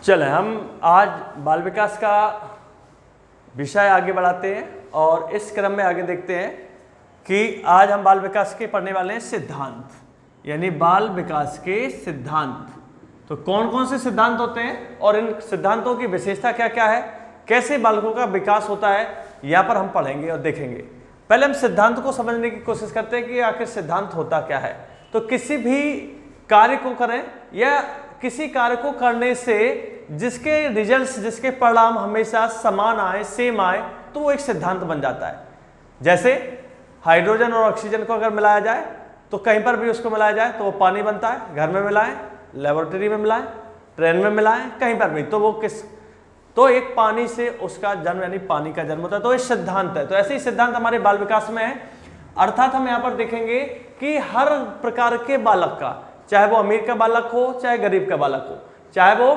चलें हम आज बाल विकास का विषय आगे बढ़ाते हैं और इस क्रम में आगे देखते हैं कि आज हम बाल विकास के पढ़ने वाले हैं सिद्धांत, यानी बाल विकास के सिद्धांत। तो कौन कौन से सिद्धांत होते हैं और इन सिद्धांतों की विशेषता क्या क्या है, कैसे बालकों का विकास होता है, यहाँ पर हम पढ़ेंगे और देखेंगे। पहले हम सिद्धांत को समझने की कोशिश करते हैं कि आखिर सिद्धांत होता क्या है। तो किसी भी कार्य को करें या किसी कार्य को करने से जिसके रिजल्ट्स, जिसके परिणाम हमेशा समान आए, सेम आए, तो वो एक सिद्धांत बन जाता है। जैसे हाइड्रोजन और ऑक्सीजन को अगर मिलाया जाए तो कहीं पर भी उसको मिलाया जाए तो वो पानी बनता है। घर में मिलाएं, लेबोरेटरी में मिलाएं, ट्रेन में मिलाएं, कहीं पर भी, तो वो तो एक पानी से उसका जन्म यानी पानी का जन्म होता है। तो ये सिद्धांत है। तो ऐसे ही सिद्धांत हमारे बाल विकास में है। अर्थात हम यहाँ पर देखेंगे कि हर प्रकार के बालक का, चाहे वो अमीर का बालक हो, चाहे गरीब का बालक हो, चाहे वो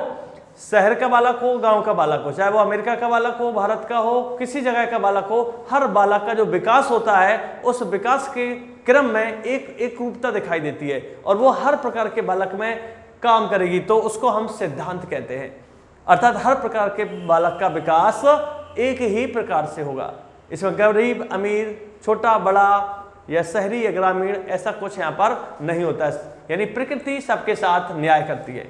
शहर का बालक हो, गांव का बालक हो, चाहे वो अमेरिका का बालक हो, भारत का हो, किसी जगह का बालक हो, हर बालक का जो विकास होता है उस विकास के क्रम में एक रूपता दिखाई देती है और वो हर प्रकार के बालक में काम करेगी। तो उसको हम सिद्धांत कहते हैं। अर्थात हर प्रकार के बालक का विकास एक ही प्रकार से होगा। इसमें गरीब अमीर, छोटा बड़ा या शहरी या ग्रामीण ऐसा कुछ यहाँ पर नहीं होता है, यानी प्रकृति सबके साथ न्याय करती है।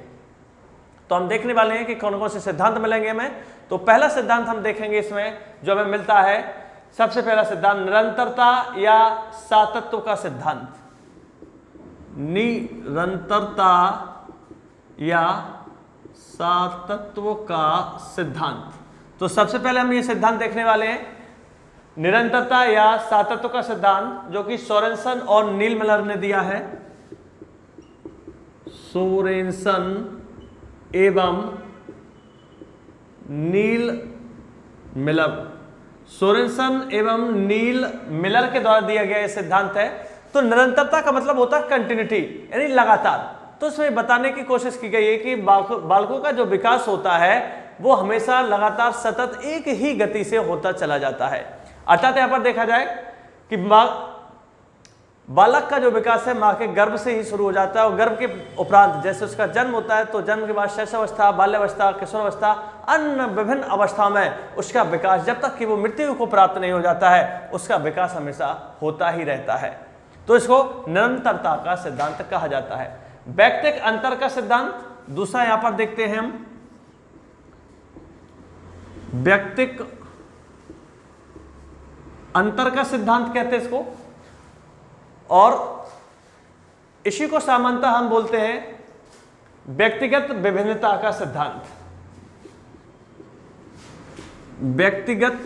तो हम देखने वाले हैं कि कौन कौन से सिद्धांत मिलेंगे हमें। तो पहला सिद्धांत हम देखेंगे इसमें जो हमें मिलता है, सबसे पहला सिद्धांत निरंतरता या सातत्य का सिद्धांत। निरंतरता या सातत्य का सिद्धांत। तो सबसे पहले हम ये सिद्धांत देखने वाले हैं, निरंतरता या सातत्य का सिद्धांत, जो कि सोरेनसन और नील मिलर ने दिया है। सोरेनसन एवं नील मिलर, सोरेनसन एवं नील मिलर के द्वारा दिया गया यह सिद्धांत है। तो निरंतरता का मतलब होता है कंटिन्यूटी, यानी लगातार। तो इसमें बताने की कोशिश की गई है कि बालकों का जो विकास होता है वो हमेशा लगातार सतत एक ही गति से होता चला जाता है। अर्थात यहाँ पर देखा जाए कि बालक का जो विकास है माँ के गर्भ से ही शुरू हो जाता है और गर्भ के उपरांत जैसे उसका जन्म होता है तो जन्म के बाद शैशवावस्था, बाल्यावस्था, किशोरावस्था, अन्य विभिन्न अवस्था में उसका विकास, जब तक कि वो मृत्यु को प्राप्त नहीं हो जाता है, उसका विकास हमेशा होता ही रहता है। तो इसको निरंतरता का सिद्धांत कहा जाता है। व्यक्तिक अंतर का सिद्धांत दूसरा यहां पर देखते हैं हम, व्यक्तिक अंतर का सिद्धांत कहते हैं इसको, और इसी को सामान्यतः हम बोलते हैं व्यक्तिगत विभिन्नता का सिद्धांत। व्यक्तिगत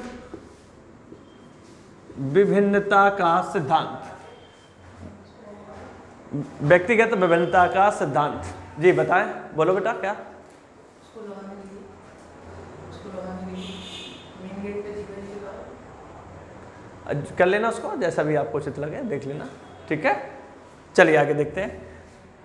विभिन्नता का सिद्धांत, व्यक्तिगत विभिन्नता का सिद्धांत। जी बताएं, बोलो बेटा क्या कर लेना, उसको जैसा भी आपको उचित लगे देख लेना, ठीक है। चलिए आगे देखते हैं।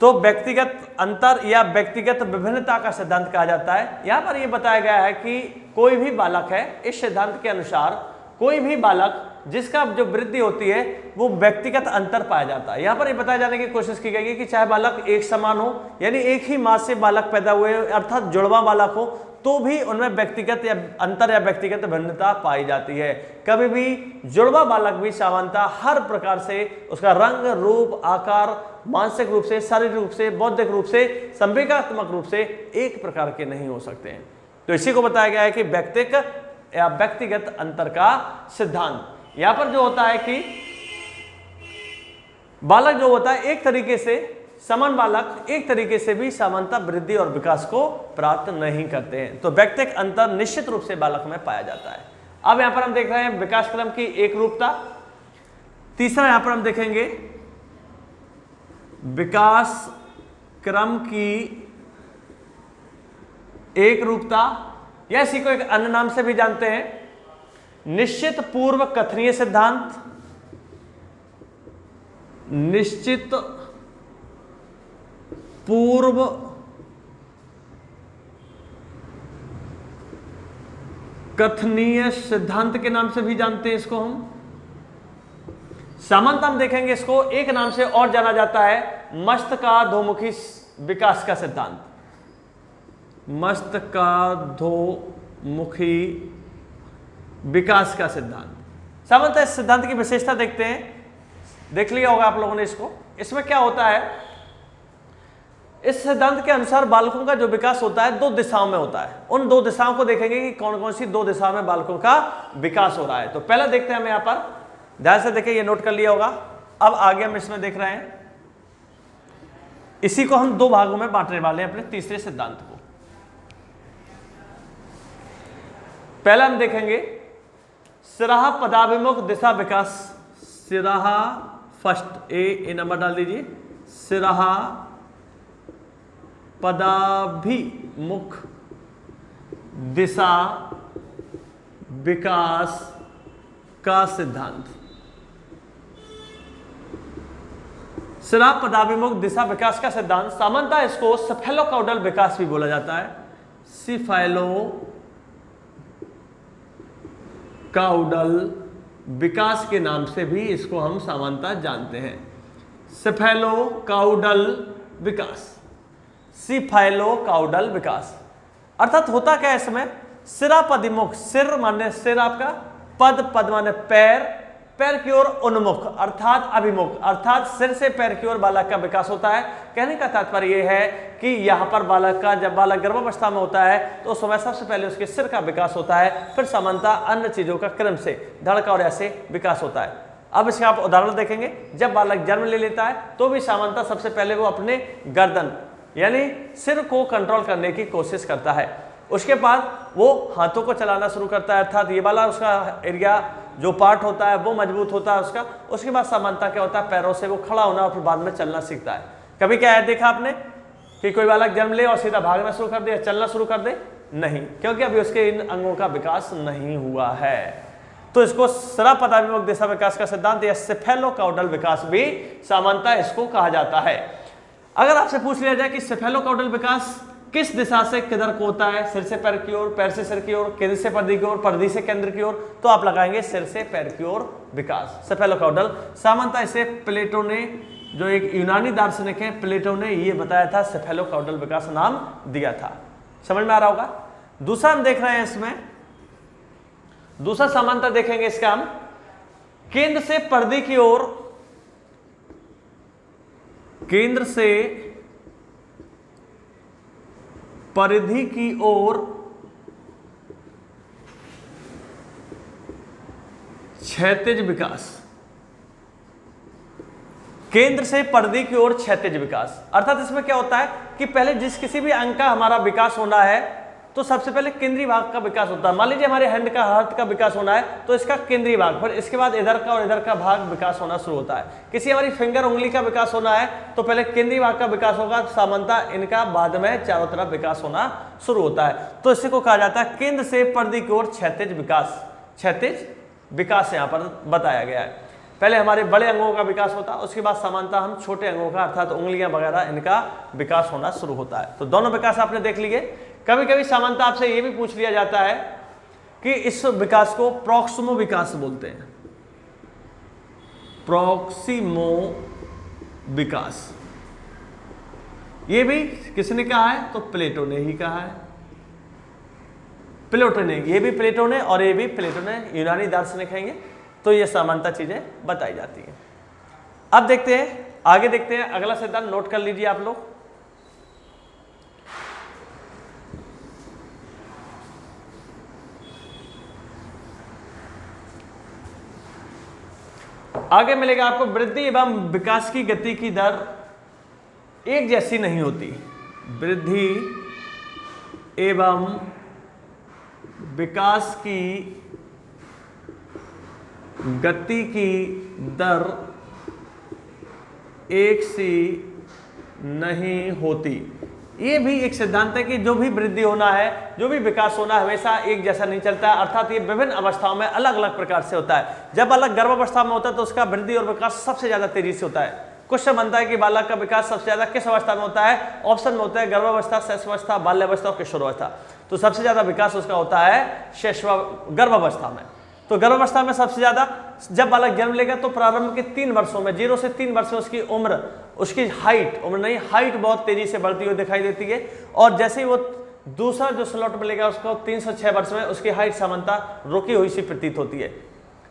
तो व्यक्तिगत अंतर या व्यक्तिगत विभिन्नता का सिद्धांत कहा जाता है। यहां पर यह बताया गया है कि कोई भी बालक है, इस सिद्धांत के अनुसार कोई भी बालक जिसका जो वृद्धि होती है वो व्यक्तिगत अंतर पाया जाता है। यहाँ पर ये बताया जाने की कोशिश की गई है कि चाहे बालक एक समान हो, यानी एक ही माँ से बालक पैदा हुए अर्थात जुड़वा बालक हो, तो भी उनमें व्यक्तिगत या अंतर या व्यक्तिगत भिन्नता पाई जाती है। कभी भी जुड़वा बालक भी सामान्यतः हर प्रकार से उसका रंग, रूप, आकार, मानसिक रूप से, शारीरिक रूप से, बौद्धिक रूप से, संवेगात्मक रूप से एक प्रकार के नहीं हो सकते हैं। तो इसी को बताया गया है कि व्यक्तिगत अंतर का सिद्धांत। यहां पर जो होता है कि बालक जो होता है एक तरीके से, समान बालक एक तरीके से भी समानता, वृद्धि और विकास को प्राप्त नहीं करते हैं। तो व्यक्तिगत अंतर निश्चित रूप से बालक में पाया जाता है। अब यहां पर हम देख रहे हैं विकास क्रम की एक रूपता। तीसरा यहां पर हम देखेंगे विकास क्रम की एक रूपता, या इसी को एक अन्य नाम से भी जानते हैं निश्चित पूर्व कथनीय सिद्धांत। निश्चित पूर्व कथनीय सिद्धांत के नाम से भी जानते हैं इसको हम। सामान्यतः हम देखेंगे इसको एक नाम से और जाना जाता है मस्तिष्काधोमुखी विकास का सिद्धांत। मस्तकाधोमुखी विकास का सिद्धांत। सामान्यतः इस सिद्धांत की विशेषता देखते हैं, देख लिया होगा आप लोगों ने इसको। इसमें क्या होता है, इस सिद्धांत के अनुसार बालकों का जो विकास होता है 2 दिशाओं में होता है। उन 2 दिशाओं को देखेंगे कि कौन कौन सी 2 दिशाओं में बालकों का विकास हो रहा है। तो पहला देखते हैं हम यहाँ पर, ध्यान से देखिए, ये नोट कर लिया होगा। अब आगे हम इसमें देख रहे हैं, इसी को हम 2 भागों में बांटने वाले हैं अपने तीसरे सिद्धांत को। पहला हम देखेंगे सिराहा पदाभिमुख दिशा विकास। सिराहा फर्स्ट ए नंबर डाल दीजिए। सिराहा पदाभिमुख दिशा विकास का सिद्धांत। सिराहा पदाभिमुख दिशा विकास का सिद्धांत, सामान्यतः इसको सेफेलोकाउडल विकास भी बोला जाता है। सेफेलोकाउडल विकास के नाम से भी इसको हम सामान्यतः जानते हैं। सेफेलोकाउडल विकास, सिफाइलोकाउडल विकास। अर्थात होता क्या है इसमें, सिरा पदिमुख, सिर माने सिर आपका, पद माने पैर, पैर की ओर उन्मुख अर्थात अभिमुख, अर्थात सिर से पैर की ओर बालक का विकास होता है। कहने का तात्पर्य यह है कि यहां पर बालक का, जब बालक गर्भावस्था में होता है तो उस समय सबसे पहले उसके सिर का विकास होता है, फिर सामान्यतः अन्य चीजों का क्रम से धड़ का और ऐसे विकास होता है। अब इसका आप उदाहरण देखेंगे, जब बालक जन्म ले लेता है तो भी सामान्यतः सबसे पहले वो अपने गर्दन यानी सिर को कंट्रोल करने की कोशिश करता है। उसके बाद वो हाथों को चलाना शुरू करता है, अर्थात ये वाला उसका एरिया जो पार्ट होता है वो मजबूत होता है उसका। उसके बाद सामान्यतः क्या होता है, पैरों से वो खड़ा होना और फिर बाद में चलना सीखता है। कभी क्या है देखा आपने कि कोई बालक जन्म ले और सीधा भागना शुरू कर दे या चलना शुरू कर दे? नहीं, क्योंकि अभी उसके इन अंगों का विकास नहीं हुआ है। तो इसको सिरा पदाभिमुख दिशा विकास का सिद्धांत या सेफेलोकाउडल विकास भी सामान्यतः इसको कहा जाता है। अगर आपसे पूछ लिया जाए कि सेफेलोकाउडल विकास किस दिशा से किधर को होता है, सिर से पैर की ओर, पैर से सिर की ओर, केंद्र से पर्दी की ओर, पर्दी से केंद्र की ओर, तो आप लगाएंगे सिर से पैर की ओर विकास, सेफेलोकाउडल। सामान्यतः इसे प्लेटो ने, जो एक यूनानी दार्शनिक है, प्लेटो ने ये बताया था, सेफेलोकाउडल विकास नाम दिया था। समझ में आ रहा होगा। दूसरा हम देख रहे हैं इसमें, दूसरा सामान्यतः देखेंगे इसका हम, केंद्र से पर्दी की ओर, केंद्र से परिधि की ओर क्षैतिज विकास। केंद्र से परिधि की ओर क्षैतिज विकास अर्थात इसमें क्या होता है कि पहले जिस किसी भी अंग का हमारा विकास होना है तो सबसे पहले केंद्रीय भाग का विकास होता है। मान लीजिए हमारे हैंड का, हाथ का विकास होना है तो इसका केंद्रीय भाग, फिर इसके बाद इधर का और इधर का भाग विकास होना शुरू होता है। किसी हमारी फिंगर, उंगली का विकास होना है तो पहले केंद्रीय भाग का विकास होगा, सामान्यतः इनका बाद में चारों तरफ विकास होना शुरू होता है। तो इसी को कहा जाता है केंद्र से परिधि की ओर क्षैतिज विकास। क्षैतिज विकास यहाँ पर बताया गया है। पहले हमारे बड़े अंगों का विकास होता है, उसके बाद सामान्यतः हम छोटे अंगों का अर्थात उंगलियां वगैरह इनका विकास होना शुरू होता है। तो दोनों विकास आपने देख लिए। कभी कभी सामान्यतः आपसे ये भी पूछ लिया जाता है कि इस विकास को प्रॉक्सिमो विकास बोलते हैं। प्रॉक्सिमो विकास ये भी किसने कहा है? तो प्लेटो ने ही कहा है। प्लेटो ने, ये भी प्लेटो ने और ये भी प्लेटो ने, यूनानी दार्शनिक हैं ये। तो ये सामान्यतः चीजें बताई जाती हैं। अब देखते हैं, आगे देखते हैं अगला सिद्धांत। नोट कर लीजिए आप लोग। आगे मिलेगा आपको, वृद्धि एवं विकास की गति की दर एक जैसी नहीं होती। वृद्धि एवं विकास की गति की दर एक सी नहीं होती। ये भी एक सिद्धांत है कि जो भी वृद्धि होना है, जो भी विकास होना है, हमेशा एक जैसा नहीं चलता है। अर्थात ये विभिन्न अवस्थाओं में अलग अलग प्रकार से होता है। जब बालक गर्भावस्था में होता है तो उसका वृद्धि और विकास सबसे ज्यादा तेजी से होता है। क्वेश्चन बनता है कि बालक का विकास सबसे ज्यादा किस अवस्था में होता है? ऑप्शन में होता है गर्भावस्था, शैशवावस्था, बाल्यावस्था और किशोरावस्था। तो सबसे ज्यादा विकास उसका होता है गर्भावस्था में। तो गर्भावस्था में सबसे ज्यादा, जब बालक जन्म लेगा तो प्रारंभ के 3 वर्षों में, 0 से 3 वर्ष में उसकी उम्र, उसकी हाइट, उम्र नहीं हाइट बहुत तेजी से बढ़ती हुई दिखाई देती है। और जैसे ही वो दूसरा जो स्लॉट मिलेगा उसको 306 वर्ष में, उसकी हाइट सामान्यता रुकी हुई सी प्रतीत होती है।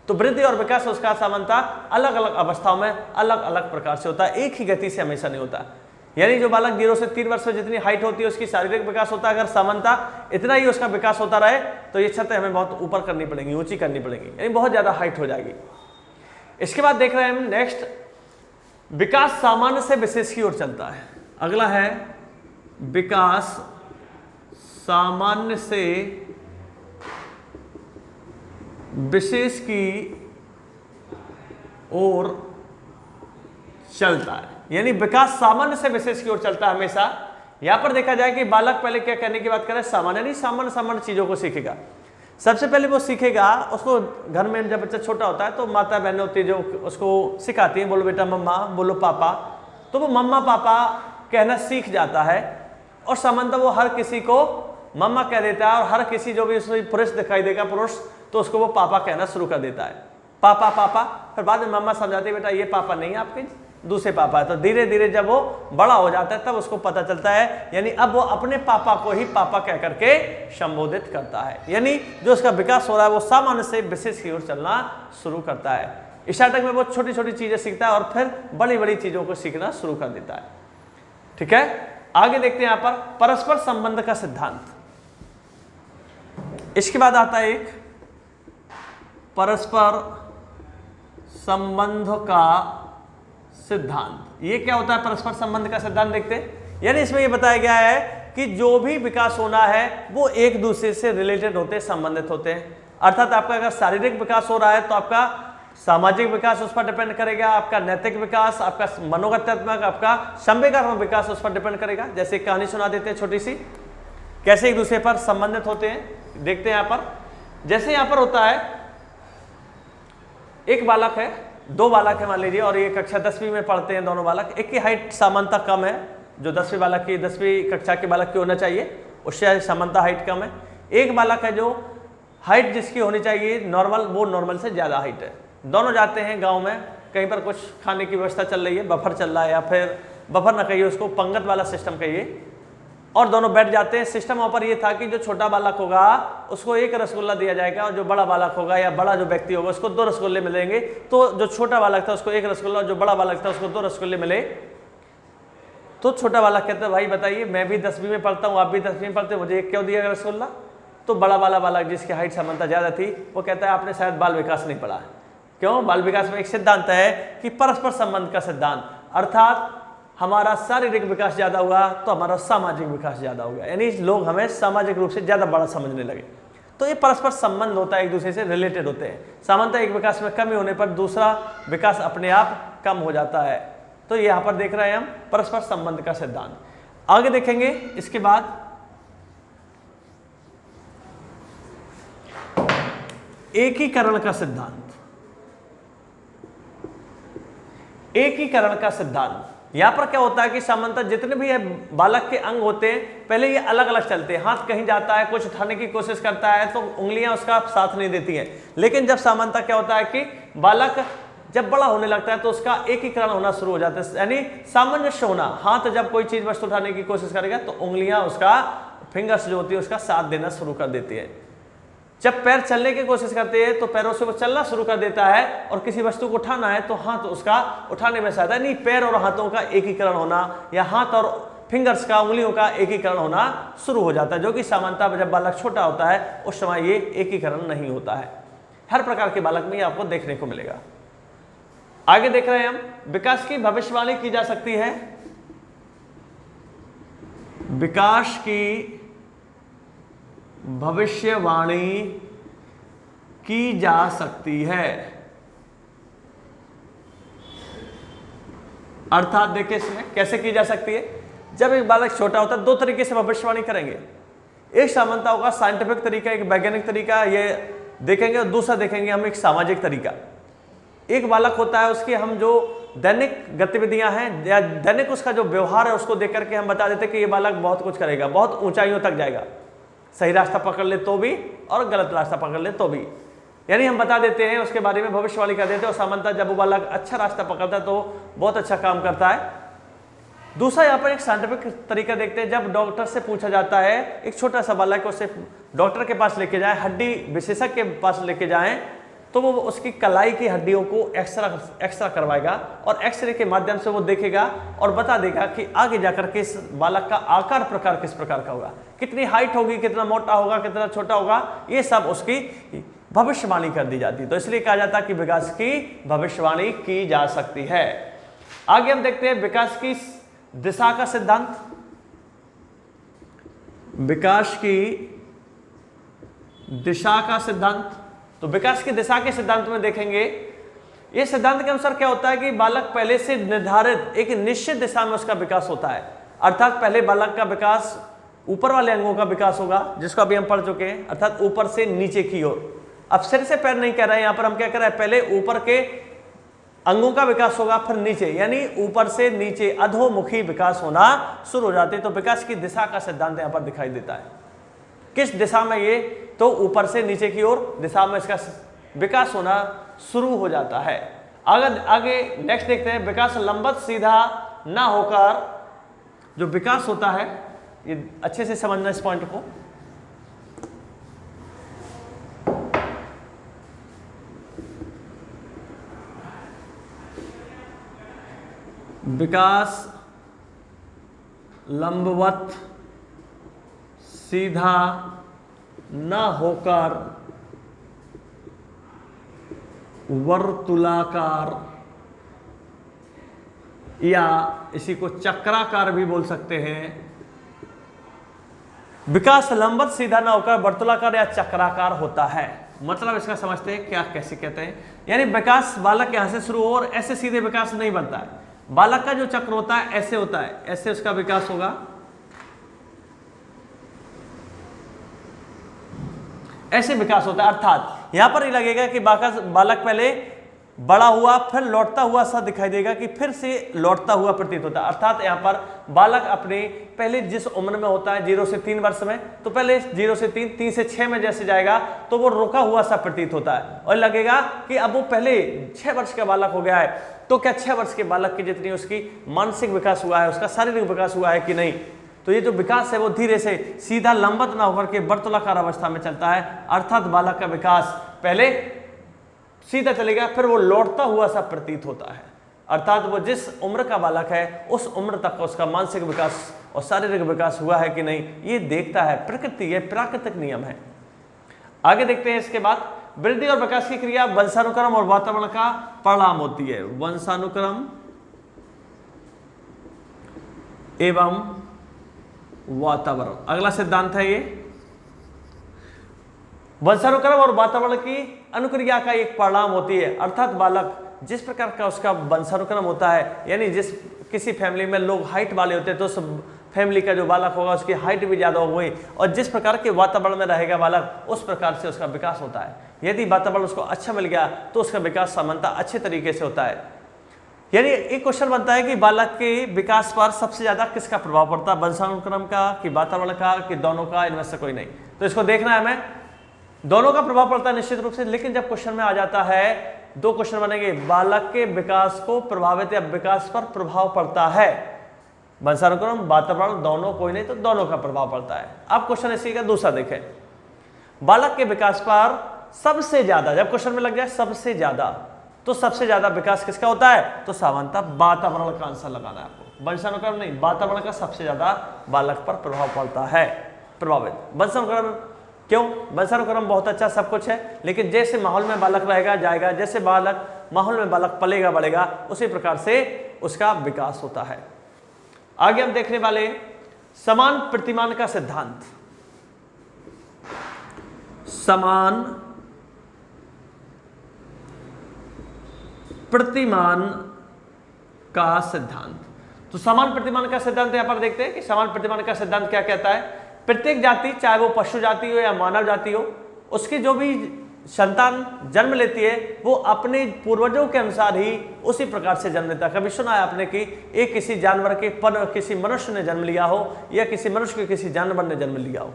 तो वृद्धि और विकास उसका सामान्यता अलग अलग अवस्थाओं में अलग अलग प्रकार से होता है, एक ही गति से हमेशा नहीं होता। यानी जो बालक 0 से 3 वर्ष में जितनी हाइट होती है उसकी शारीरिक विकास होता है, अगर सामान्यता इतना ही उसका विकास होता रहे तो ये छतें हमें बहुत ऊपर करनी पड़ेंगी, ऊंची करनी पड़ेंगी, यानी बहुत ज्यादा हाइट हो जाएगी। इसके बाद देख रहे हैं हम नेक्स्ट, विकास सामान्य से विशेष की ओर चलता है। अगला है विकास सामान्य से विशेष की ओर चलता है, यानी विकास सामान्य से विशेष की ओर चलता है हमेशा। यहां पर देखा जाए कि बालक पहले क्या करने की बात करें, सामान्य नहीं, सामान्य चीजों को सीखेगा। सबसे पहले वो सीखेगा, उसको घर में जब बच्चा छोटा होता है तो माता बहनें होती है जो उसको सिखाती हैं, बोलो बेटा मम्मा, बोलो पापा, तो वो मम्मा पापा कहना सीख जाता है और सामान्यतः वो हर किसी को मम्मा कह देता है और हर किसी जो भी उसमें पुरुष दिखाई देगा पुरुष तो उसको वो पापा कहना शुरू कर देता है, पापा पापा। फिर बाद में मम्मा समझाती है बेटा ये पापा नहीं है आपके, दूसरे पापा है। तो धीरे धीरे जब वो बड़ा हो जाता है तब उसको पता चलता है, यानी अब वो अपने पापा को ही पापा कह करके संबोधित करता है, यानी जो उसका विकास हो रहा है वो सामान्य से विशेष की ओर चलना शुरू करता है। स्टार्टिंग में वो छोटी छोटी चीजें सीखता है और फिर बड़ी बड़ी चीजों को सीखना शुरू कर देता है। ठीक है, आगे देखते हैं यहां पर परस्पर संबंध का सिद्धांत। इसके बाद आता है एक परस्पर संबंध का सिद्धांत। ये क्या होता है परस्पर संबंध का सिद्धांत, देखते हैं। यानी इसमें ये बताया गया है कि जो भी विकास होना है वो एक दूसरे से रिलेटेड होते हैं, संबंधित होते हैं। अर्थात आपका अगर शारीरिक विकास हो रहा है तो आपका सामाजिक विकास उस पर डिपेंड करेगा, आपका नैतिक विकास, आपका मनोगत्यात्मक, आपका संवेगात्मक विकास उस पर डिपेंड करेगा। जैसे कहानी सुना देते हैं छोटी सी, कैसे एक दूसरे पर संबंधित होते हैं, देखते हैं यहां पर। जैसे यहां पर होता है एक बालक है, दो बालक है मान लीजिए, और ये कक्षा 10वीं में पढ़ते हैं दोनों बालक। एक की हाइट सामान्यता कम है, जो 10वीं बालक की 10वीं कक्षा के बालक की होना चाहिए उससे सामान्यता हाइट कम है। एक बालक है जो हाइट जिसकी होनी चाहिए नॉर्मल, वो नॉर्मल से ज़्यादा हाइट है। दोनों जाते हैं गांव में, कहीं पर कुछ खाने की व्यवस्था चल रही है, बफर चल रहा है, या फिर बफर ना कहिए उसको, पंगत वाला सिस्टम कहिए, और दोनों बैठ जाते हैं। सिस्टम वहाँ पर ये था कि जो छोटा बालक होगा उसको एक रसगुल्ला दिया जाएगा और जो बड़ा बालक होगा या बड़ा जो व्यक्ति होगा उसको 2 रसगुल्ले मिलेंगे। तो जो छोटा बालक था उसको 1 रसगुल्ला और जो बड़ा बालक था उसको 2 रसगुल्ले मिले। तो छोटा बालक कहता है भाई बताइए, मैं भी 10वीं में पढ़ता हूँ, आप भी 10वीं में पढ़ते हैं, मुझे क्यों दिया रसगुल्ला? तो बड़ा वाला बालक जिसकी हाइट समानता ज़्यादा थी वो कहता है आपने शायद बाल विकास नहीं पढ़ा है। क्यों? बाल विकास में एक सिद्धांत है कि परस्पर संबंध का सिद्धांत, अर्थात हमारा शारीरिक विकास ज़्यादा हुआ तो हमारा सामाजिक विकास ज़्यादा हो गया, यानी लोग हमें सामाजिक रूप से ज़्यादा बड़ा समझने लगे। तो ये परस्पर संबंध होता है, एक दूसरे से रिलेटेड होते हैं। सामान्यतः एक विकास में कमी होने पर दूसरा विकास अपने आप कम हो जाता है। तो यहाँ पर देख रहे हैं हम परस्पर संबंध का सिद्धांत। आगे देखेंगे इसके बाद एकीकरण का सिद्धांत। एकीकरण का सिद्धांत यहां पर क्या होता है कि सामान्यतः जितने भी बालक के अंग होते हैं पहले ये अलग अलग चलते हैं। हाथ कहीं जाता है, कुछ उठाने की कोशिश करता है तो उंगलियां उसका साथ नहीं देती हैं। लेकिन जब सामान्यतः क्या होता है कि बालक जब बड़ा होने लगता है तो उसका एकीकरण होना शुरू हो जाता है, यानी सामंजस्य होना। हाथ जब कोई चीज वस्तु उठाने की कोशिश करेगा तो उंगलियां उसका, फिंगर्स जो होती है उसका साथ देना शुरू कर देती है। जब पैर चलने की कोशिश करते हैं तो पैरों से वो चलना शुरू कर देता है, और किसी वस्तु को उठाना है तो हाथ उसका उठाने में सहायता, नहीं पैर और हाथों का एकीकरण होना या हाथ और फिंगर्स का, उंगलियों का एकीकरण होना शुरू हो जाता है, जो कि सामान्यतः जब बालक छोटा होता है उस समय ये एकीकरण नहीं होता है। हर प्रकार के बालक में ये आपको देखने को मिलेगा। आगे देख रहे हैं हम विकास की भविष्यवाणी की जा सकती है। विकास की भविष्यवाणी की जा सकती है, अर्थात देखिए इसमें कैसे की जा सकती है। जब एक बालक छोटा होता है 2 तरीके से भविष्यवाणी करेंगे। एक सामान्यता होगा साइंटिफिक तरीका, एक वैज्ञानिक तरीका, ये देखेंगे, और दूसरा देखेंगे हम एक सामाजिक तरीका। एक बालक होता है उसकी हम जो दैनिक गतिविधियां हैं या दैनिक उसका जो व्यवहार है उसको देख करके हम बता देते हैं कि ये बालक बहुत कुछ करेगा, बहुत ऊंचाइयों तक जाएगा, सही रास्ता पकड़ ले तो भी और गलत रास्ता पकड़ ले तो भी, यानी हम बता देते हैं, उसके बारे में भविष्यवाणी कर देते हैं। और सामान्यतः जब वो बालक अच्छा रास्ता पकड़ता है तो बहुत अच्छा काम करता है। दूसरा यहाँ पर एक साइंटिफिक तरीका देखते हैं। जब डॉक्टर से पूछा जाता है, एक छोटा सा बालक को उसे डॉक्टर के पास लेके जाए, हड्डी विशेषज्ञ के पास लेके जाएं, तो वो उसकी कलाई की हड्डियों को एक्सरा करवाएगा और एक्सरे के माध्यम से वो देखेगा और बता देगा कि आगे जाकर के इस बालक का आकार प्रकार किस प्रकार का होगा, कितनी हाइट होगी, कितना मोटा होगा, कितना छोटा होगा, ये सब उसकी भविष्यवाणी कर दी जाती है। तो इसलिए कहा जाता है कि विकास की भविष्यवाणी की जा सकती है। आगे हम देखते हैं विकास की दिशा का सिद्धांत। विकास की दिशा का सिद्धांत, तो विकास की दिशा के सिद्धांत में देखेंगे, इस सिद्धांत के अनुसार क्या होता है कि बालक पहले से निर्धारित एक निश्चित दिशा में उसका विकास होता है। अर्थात पहले बालक का विकास ऊपर वाले अंगों का विकास होगा, जिसको अभी हम पढ़ चुके हैं, अर्थात ऊपर से नीचे की ओर। अब सिर से पैर नहीं कह रहे हैं, यहां पर हम क्या कर रहे हैं, पहले ऊपर के अंगों का विकास होगा, फिर नीचे, यानी ऊपर से नीचे अधोमुखी विकास होना शुरू हो जाते हैं। तो विकास की दिशा का सिद्धांत यहां पर दिखाई देता है। किस दिशा में ये, तो ऊपर से नीचे की ओर दिशा में इसका विकास होना शुरू हो जाता है। आगे नेक्स्ट देखते हैं, विकास लंबवत सीधा ना होकर जो विकास होता है, ये अच्छे से समझना इस पॉइंट को। विकास लंबवत सीधा न होकर वर्तुलाकार या इसी को चक्राकार भी बोल सकते हैं। विकास लंबवत सीधा न होकर वर्तुलाकार या चक्राकार होता है। मतलब इसका समझते हैं क्या, कैसे कहते हैं, यानी विकास बालक यहां से शुरू हो और ऐसे सीधे विकास नहीं बनता है। बालक का जो चक्र होता है ऐसे होता है, ऐसे उसका विकास होगा, ऐसे विकास होता है। अर्थात यहां पर ये लगेगा कि बालक पहले बड़ा हुआ, फिर लौटता हुआ सा दिखाई देगा कि फिर से लौटता हुआ प्रतीत होता है। अर्थात यहां पर बालक अपने पहले जिस उम्र में होता है 0 से 3 वर्ष में, तो पहले 0 से 3, 3 से 6 में जैसे जाएगा तो वो रुका हुआ सा प्रतीत होता है और लगेगा कि अब वो पहले 6 वर्ष का बालक हो गया है। तो क्या 6 वर्ष के बालक की जितनी उसकी मानसिक विकास हुआ है, उसका शारीरिक विकास हुआ है कि नहीं? तो ये जो विकास है वो धीरे से सीधा लंबवत ना होकर के वर्तुलाकार अवस्था में चलता है। अर्थात बालक का विकास पहले सीधा चलेगा, फिर वो लौटता हुआ सा प्रतीत होता है। अर्थात वो जिस उम्र का बालक है उस उम्र तक उसका मानसिक विकास और शारीरिक विकास हुआ है कि नहीं, ये देखता है प्रकृति, ये प्राकृतिक नियम है। आगे देखते हैं इसके बाद, वृद्धि और विकास की क्रिया वंशानुक्रम और वातावरण का परिणाम होती है। वंशानुक्रम एवं वातावरण अगला सिद्धांत है। ये वंशानुक्रम और वातावरण की अनुक्रिया का एक परिणाम होती है। अर्थात बालक जिस प्रकार का उसका वंशानुक्रम होता है, यानी जिस किसी फैमिली में लोग हाइट वाले होते हैं तो उस फैमिली का जो बालक होगा उसकी हाइट भी ज्यादा होगी, और जिस प्रकार के वातावरण में रहेगा बालक उस प्रकार से उसका विकास होता है। यदि वातावरण उसको अच्छा मिल गया तो उसका विकास सामान्यतः अच्छे तरीके से होता है। यानी एक क्वेश्चन बनता है कि बालक के विकास पर सबसे ज्यादा किसका प्रभाव पड़ता है, वंशानुक्रम का कि वातावरण का कि दोनों का, इनमें से कोई नहीं। तो इसको देखना है हमें, दोनों का प्रभाव पड़ता है निश्चित रूप से। लेकिन जब क्वेश्चन में आ जाता है, 2 क्वेश्चन बनेंगे, बालक के विकास को प्रभावित या विकास पर प्रभाव पड़ता है, वंशानुक्रम वातावरण दोनों कोई नहीं, तो दोनों का प्रभाव पड़ता है। अब क्वेश्चन इसी का दूसरा देखें, बालक के विकास पर सबसे ज्यादा, जब क्वेश्चन में लग जाए सबसे ज्यादा, तो सबसे ज्यादा विकास किसका होता है, तो सामान्यतः वातावरण का आंसर लगाना है आपको, वंशानुक्रम नहीं, वातावरण का सबसे ज्यादा बालक पर प्रभाव पड़ता है, प्रभावित। वंशानुक्रम क्यों, वंशानुक्रम बहुत अच्छा सब कुछ है, लेकिन जैसे माहौल में बालक रहेगा जाएगा, जैसे माहौल में बालक पलेगा बढ़ेगा, उसी प्रकार से उसका विकास होता है। आगे हम देखने वाले समान प्रतिमान का सिद्धांत। समान प्रतिमान का सिद्धांत। तो समान प्रतिमान का सिद्धांत यहां पर देखते हैं कि समान प्रतिमान का सिद्धांत क्या कहता है। प्रत्येक जाति, चाहे वो पशु जाति हो या मानव जाति हो, उसकी जो भी संतान जन्म लेती है वो अपने पूर्वजों के अनुसार ही उसी प्रकार से जन्म लेता है। कभी सुना है आपने कि एक किसी जानवर के पर किसी मनुष्य ने जन्म लिया हो या किसी मनुष्य के किसी जानवर ने जन्म लिया हो?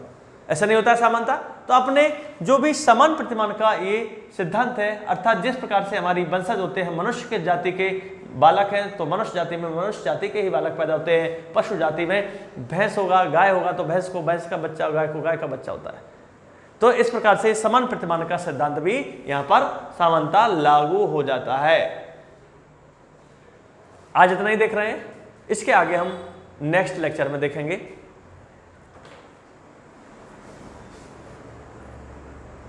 ऐसा नहीं होता है सामान्यतः। तो अपने जो भी समान प्रतिमान का ये सिद्धांत है, अर्थात जिस प्रकार से हमारी वंशज होते हैं, मनुष्य के जाति के बालक हैं तो मनुष्य जाति में मनुष्य जाति के ही बालक पैदा होते हैं। पशु जाति में भैंस होगा, गाय होगा तो भैंस को भैंस का बच्चा, गाय को गाय का बच्चा होता है। तो इस प्रकार से समान प्रतिमान का सिद्धांत भी यहां पर समानता लागू हो जाता है। आज इतना ही देख रहे हैं, इसके आगे हम नेक्स्ट लेक्चर में देखेंगे।